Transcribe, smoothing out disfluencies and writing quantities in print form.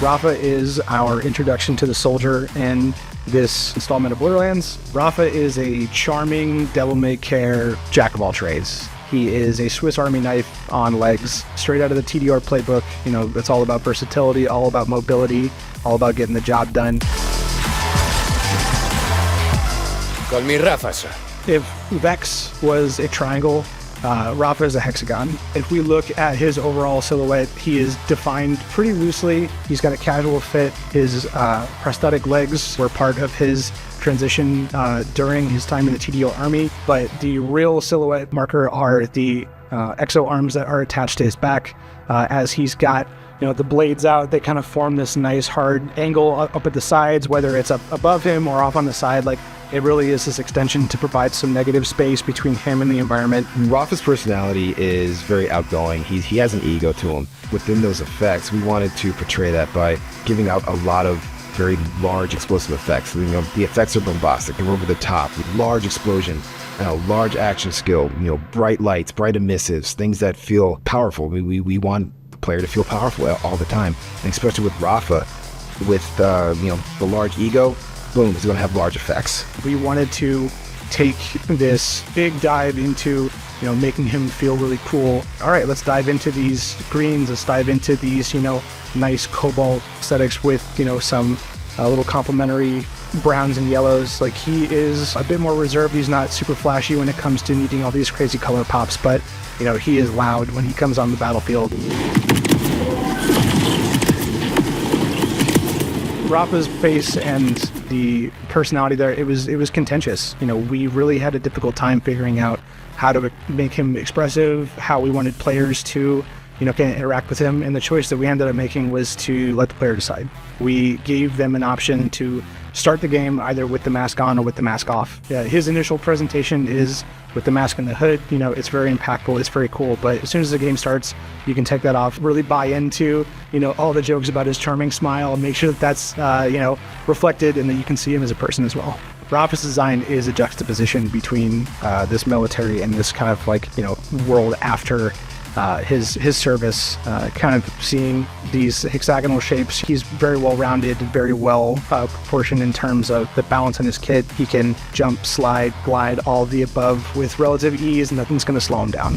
Rafa is our introduction to the soldier in this installment of Borderlands. Rafa is a charming, devil-may-care jack-of-all-trades. He is a Swiss Army knife on legs, straight out of the TDR playbook. You know, it's all about versatility, all about mobility, all about getting the job done. Call me Rafa, sir. If Vex was a triangle, Rafa is a hexagon. If we look at his overall silhouette, he is defined pretty loosely. He's got a casual fit. His prosthetic legs were part of his transition during his time in the TDO army, but the real silhouette marker are the exo arms that are attached to his back. As he's got, you know, the blades out, they kind of form this nice hard angle up at the sides, whether it's up above him or off on the side. Like, it really is this extension to provide some negative space between him and the environment. Rafa's personality is very outgoing. He has an ego to him. Within those effects, we wanted to portray that by giving out a lot of very large explosive effects. You know, the effects are bombastic. They're over the top. Large explosion, large action skill, you know, bright lights, bright emissives, things that feel powerful. We want the player to feel powerful all the time. And especially with Rafa, with you know, the large ego, boom, it's going to have large effects. We wanted to take this big dive into, you know, making him feel really cool. All right, let's dive into these greens. Let's dive into these, you know, nice cobalt aesthetics with, you know, some little complementary browns and yellows. Like, he is a bit more reserved. He's not super flashy when it comes to needing all these crazy color pops, but, you know, he is loud when he comes on the battlefield. Rafa's face and the personality there, it was contentious. You know, we really had a difficult time figuring out how to make him expressive, how we wanted players to, you know, kind of interact with him, and the choice that we ended up making was to let the player decide. We gave them an option to start the game either with the mask on or with the mask off. His initial presentation is with the mask and the hood. You know, it's very impactful, it's very cool, but as soon as the game starts, you can take that off, really buy into, you know, all the jokes about his charming smile, and make sure that that's, you know, reflected and that you can see him as a person as well. Rafa's design is a juxtaposition between this military and this kind of, like, you know, world after his service, kind of seeing these hexagonal shapes. He's very well rounded, very well proportioned in terms of the balance on his kit. He can jump, slide, glide, all of the above with relative ease, and nothing's going to slow him down.